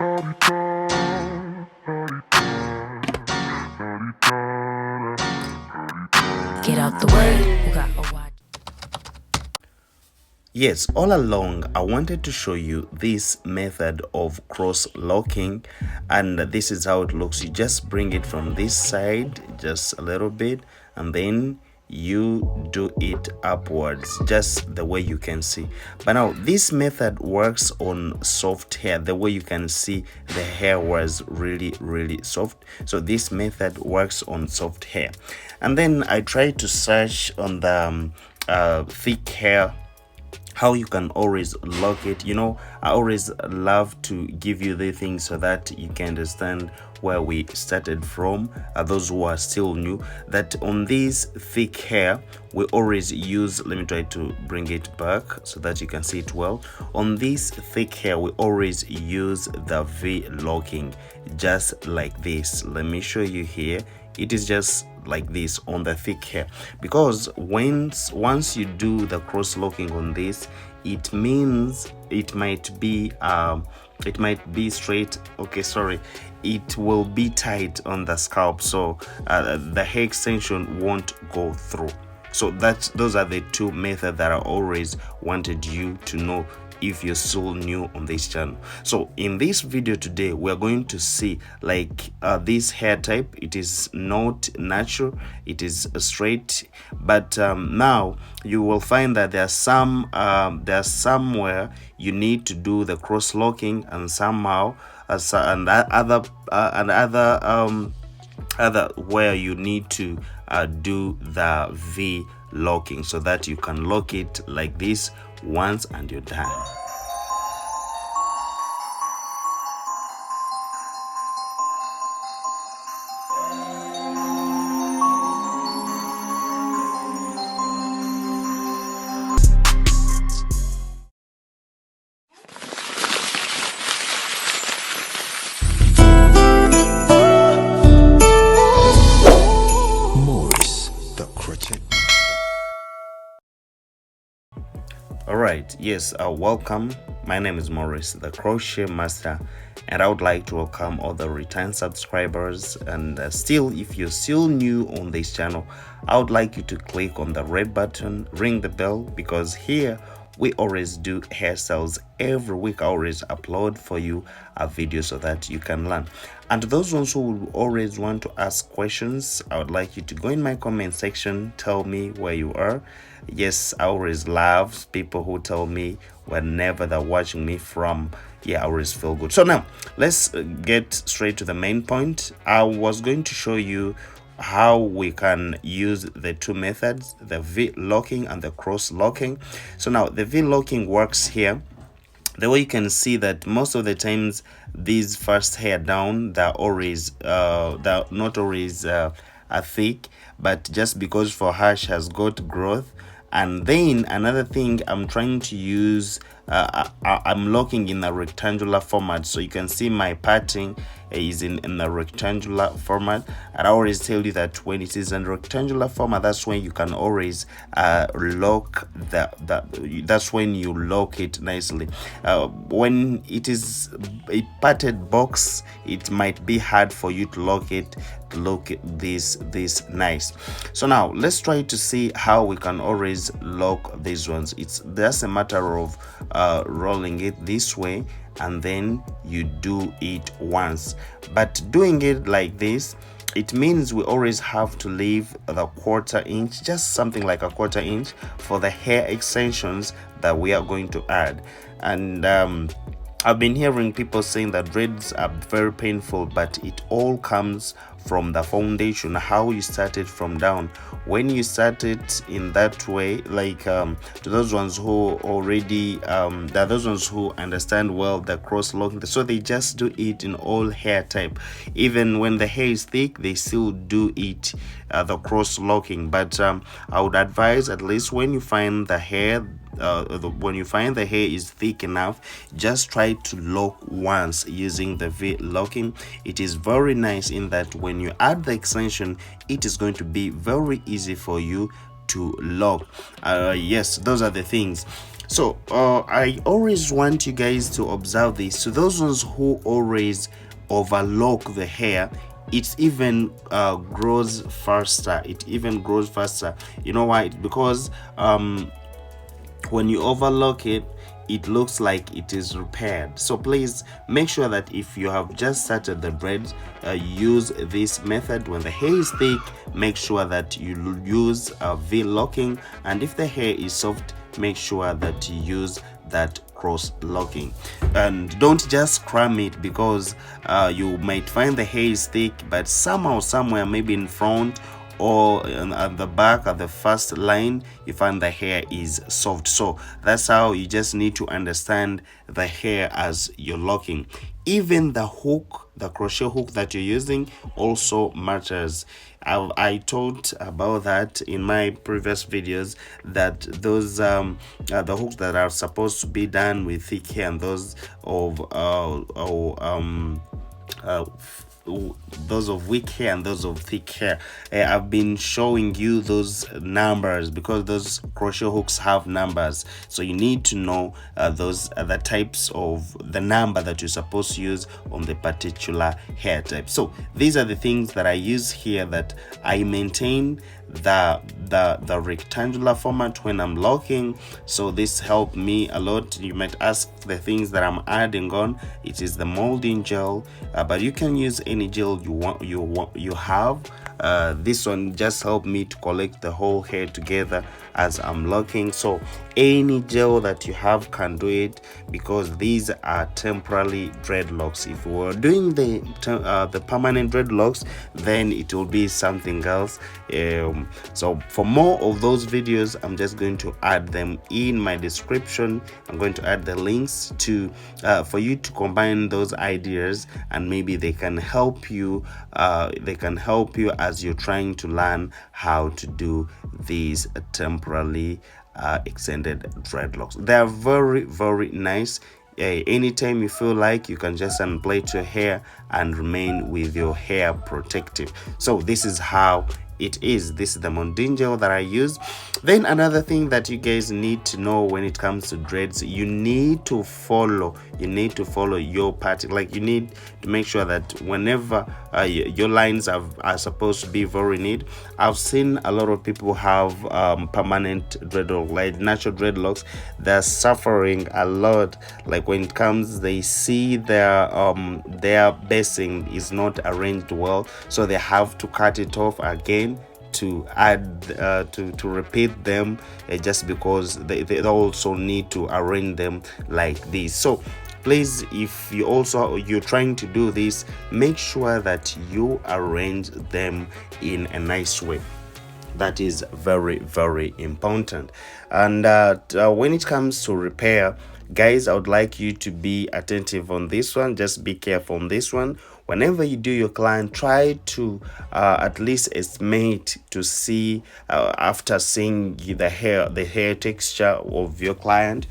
Get out the way. Yes, all along I wanted to show you this method of cross locking, and this is how it looks. You just bring it from this side just a little bit, and then you do it upwards just the way you can see. But now this method works on soft hair. The way you can see, the hair was really soft, so this method works on soft hair. And then I tried to search on the thick hair how you can always lock it. I always love to give you the things so that you can understand where we started from. Those who are still new, that on this thick hair we always use, let me try to bring it back so that you can see it well. On this thick hair we always use the V locking, just like this. Let me show you here. It is just like this on the thick hair, because once you do the cross locking on this, it means it might be straight, okay, sorry, it will be tight on the scalp, so the hair extension won't go through. So those are the two methods that I always wanted you to know if you're still new on this channel. So in this video today, we're going to see like this hair type. It is not natural, it is straight, but now you will find that there's somewhere you need to do the cross locking, and somehow other where you need to do the V locking, so that you can lock it like this once and you're done. Alright, yes, welcome. My name is Maurice, the crochet master, and I would like to welcome all the return subscribers. And still, if you're still new on this channel, I would like you to click on the red button, ring the bell, because here we always do hairstyles every week. I always upload for you a video so that you can learn. And those ones who always want to ask questions, I would like you to go in my comment section, tell me where you are. Yes, I always love people who tell me whenever they're watching me from. Yeah, I always feel good. So now let's get straight to the main point. I was going to show you how we can use the two methods, the V locking and the cross locking. So now the V locking works here. The way you can see that most of the times these first hair down, they're not always thick, but just because for her she has got growth. And then another thing, I'm trying to use I'm locking in a rectangular format, so you can see my parting is in a rectangular format. And I always tell you that when it is in rectangular format, that's when you can always lock that's when you lock it nicely. When it is a parted box, it might be hard for you to lock it, this nice. So now let's try to see how we can always lock these ones. It's just a matter of rolling it this way, and then you do it once. But doing it like this, it means we always have to leave the quarter inch, just something like a quarter inch, for the hair extensions that we are going to add. And I've been hearing people saying that dreads are very painful, but it all comes from the foundation, how you started from down. When you started in that way, like to those ones who already there are those ones who understand well the cross locking, so they just do it in all hair type. Even when the hair is thick, they still do it the cross locking. But I would advise, at least when you find the hair is thick enough, just try to lock once using the V locking. It is very nice in that when you add the extension, it is going to be very easy for you to lock. Yes, those are the things. So I always want you guys to observe this. So those ones who always overlock the hair, it even grows faster. It even grows faster. You know why? Because when you overlock it, it looks like it is repaired. So please make sure that if you have just started the dreads, use this method. When the hair is thick, make sure that you use V locking, and if the hair is soft, make sure that you use that cross locking. And don't just cram it, because you might find the hair is thick, but somehow, somewhere, maybe in front or at the back, at the first line, you find the hair is soft. So that's how you just need to understand the hair as you're locking. Even the hook, the crochet hook that you're using, also matters. I talked about that in my previous videos, that those the hooks that are supposed to be done with thick hair and those of those of weak hair and those of thick hair, I've been showing you those numbers, because those crochet hooks have numbers. So you need to know those the types of the number that you're supposed to use on the particular hair type. So these are the things that I use here, that I maintain the rectangular format when I'm locking. So this helped me a lot. You might ask the things that I'm adding on. It is the molding gel, but you can use any gel you have. This one just helped me to collect the whole hair together as I'm locking. So any gel that you have can do it, because these are temporary dreadlocks. If we were doing the permanent dreadlocks, then it will be something else. So for more of those videos, I'm just going to add them in my description. I'm going to add the links to for you to combine those ideas, and maybe they can help you as you're trying to learn how to do these temporarily extended dreadlocks. They are very, very nice. Anytime you feel like, you can just unplait your hair and remain with your hair protective. So this is how it is. This is the molding gel that I use. Then another thing that you guys need to know when it comes to dreads, you need to follow your pattern. Like, you need to make sure that whenever your lines are supposed to be very neat. I've seen a lot of people have permanent dreadlocks, like natural dreadlocks. They're suffering a lot. Like, when it comes, they see their basing is not arranged well, so they have to cut it off again to add to repeat them, just because they also need to arrange them like this. So please, if you're trying to do this, make sure that you arrange them in a nice way. That is very, very important. And when it comes to repair, guys, I would like you to be attentive on this one. Just be careful on this one. Whenever you do your client, try to at least estimate to see after seeing the hair texture of your client.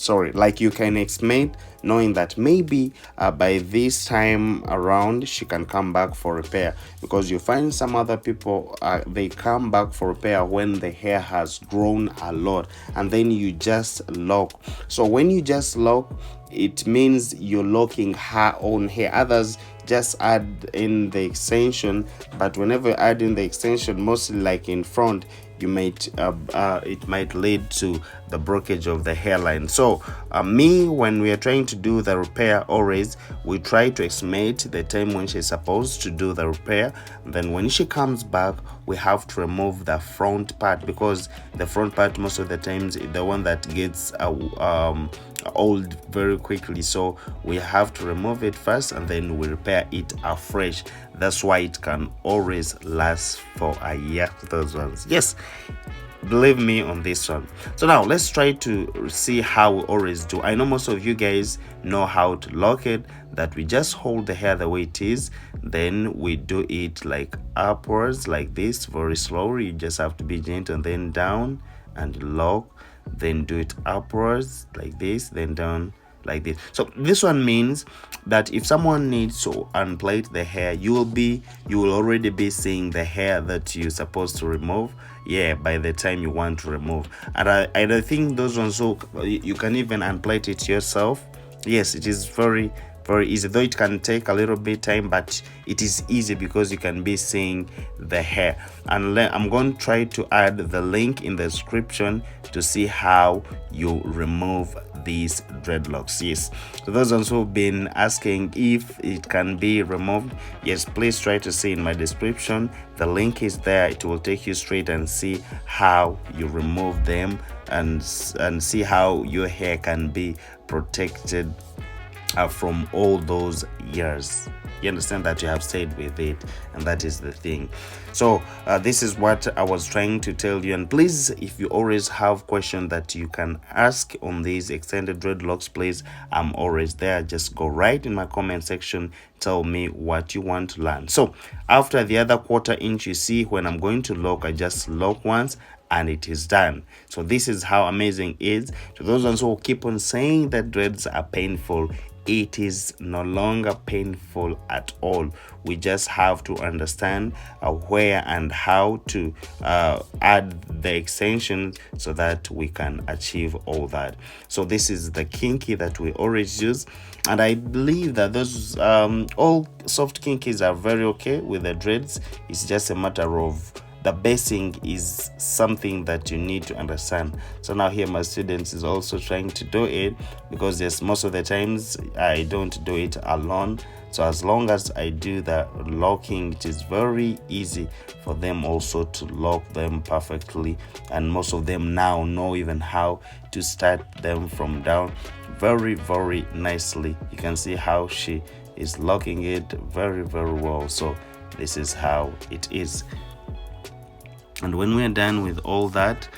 Like, you can estimate, knowing that maybe by this time around she can come back for repair, because you find some other people they come back for repair when the hair has grown a lot, and then you just lock. So when you just lock, it means you're locking her own hair. Others just add in the extension, but whenever you add in the extension, mostly like in front, you might it might lead to the breakage of the hairline. So when we are trying to do the repair, always we try to estimate the time when she's supposed to do the repair. Then when she comes back, we have to remove the front part, because the front part most of the times is the one that gets old very quickly. So we have to remove it first, and then we repair it afresh. That's why it can always last for a year, those ones. Yes, believe me on this one. So now let's try to see how we always do. I know most of you guys know how to lock it, that we just hold the hair the way it is, then we do it like upwards like this, very slowly. You just have to be gentle, and then down and lock, then do it upwards like this, then down like this. So this one means that if someone needs to unplait the hair, you will already be seeing the hair that you're supposed to remove, by the time you want to remove. And I think those ones, so you can even unplait it yourself. Yes, it is very easy, though it can take a little bit time, but it is easy because you can be seeing the hair. And I'm going to try to add the link in the description to see how you remove these dreadlocks. Yes, so those ones who've been asking if it can be removed, yes, please try to see in my description. The link is there. It will take you straight and see how you remove them, and see how your hair can be protected from all those years. You understand that you have stayed with it, and that is the thing. So this is what I was trying to tell you. And please, if you always have questions that you can ask on these extended dreadlocks, please, I'm always there. Just go right in my comment section, tell me what you want to learn. So after the other 1/4 inch, you see when I'm going to lock, I just lock once and it is done. So this is how amazing it is. To those ones who keep on saying that dreads are painful, it is no longer painful at all. We just have to understand where and how to add the extensions so that we can achieve all that. So this is the kinky that we always use, and I believe that those all soft kinkies are very okay with the dreads. It's just a matter of the basing is something that you need to understand. So now here my students is also trying to do it, because yes, most of the times I don't do it alone. So as long as I do the locking, it is very easy for them also to lock them perfectly. And most of them now know even how to start them from down very nicely. You can see how she is locking it very well. So this is how it is. And when we're done with all that,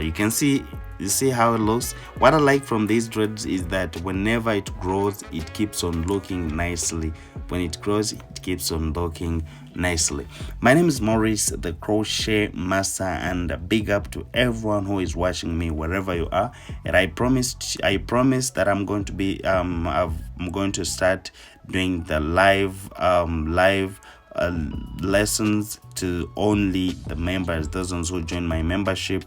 you see how it looks. What I like from these dreads is that whenever it grows, it keeps on looking nicely. When it grows, it keeps on looking nicely. My name is Maurice, the crochet master, and a big up to everyone who is watching me wherever you are. And I promise that I'm going to be I'm going to start doing the live lessons to only the members. Those ones who join my membership,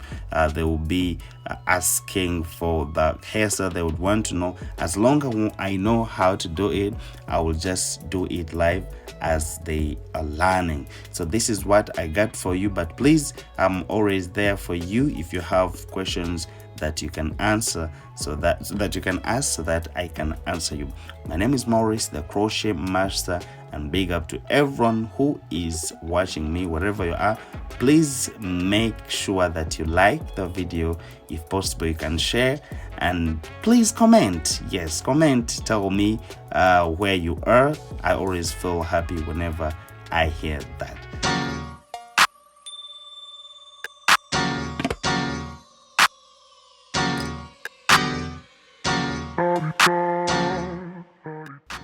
they will be asking for the hairstyle they would want to know. As long as I know how to do it, I will just do it live as they are learning. So this is what I got for you, but please, I'm always there for you if you have questions that you can answer, so that you can ask, so that I can answer you. My name is Maurice, the crochet master, and big up to everyone who is watching me wherever you are. Please make sure that you like the video. If possible, you can share, and please comment. Yes, comment, tell me where you are. I always feel happy whenever I hear that.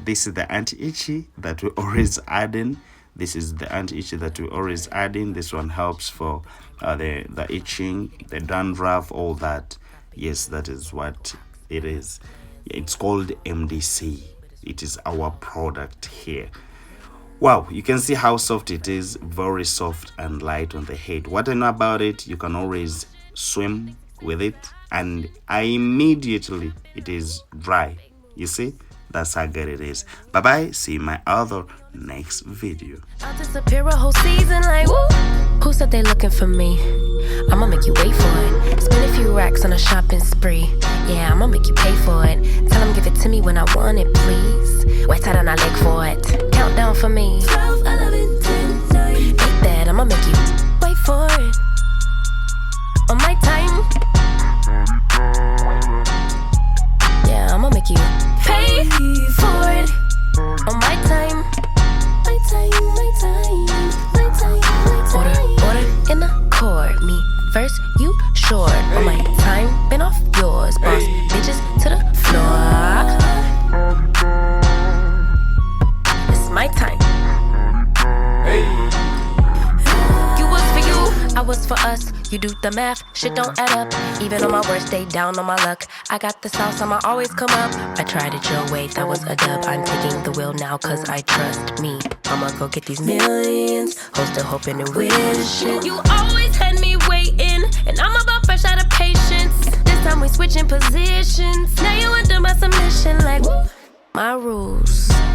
This is the anti-itchy that we always add in. This one helps for the itching, the dandruff, all that. Yes, that is what it is. It's called MDC. It is our product here. Wow, you can see how soft it is. Very soft and light on the head. What I know about it, you can always swim with it, and immediately it is dry. You see, that's how good it is. Bye bye, see you in my other next video. I'll disappear a whole season like woo. Who said they looking for me? I'ma make you wait for it. Spend a few racks on a shopping spree. Yeah, I'ma make you pay for it. Tell them give it to me when I want it, please. Wait till I leg for it. Countdown for me. 12, 11, 10, 9. Eat that, I'ma make you wait for it. On my time. Yeah, I'ma make you pay for it. On my time. My time, my time, my time, my time. Order in the court. Me first, you short. On my time, been off yours. Boss bitches to the floor. It's my time. Hey. You was for you, I was for us. You do the math, shit don't add up. Even on my worst day, down on my luck. I got the sauce, I'ma always come up. I tried it your way, that was a dub. I'm taking the wheel now, cause I trust me. I'ma go get these millions. Hoes still hoping and wishing. You always had me waiting, and I'm about fresh out of patience. This time we switching positions. Now you under my submission, like, woo, my rules.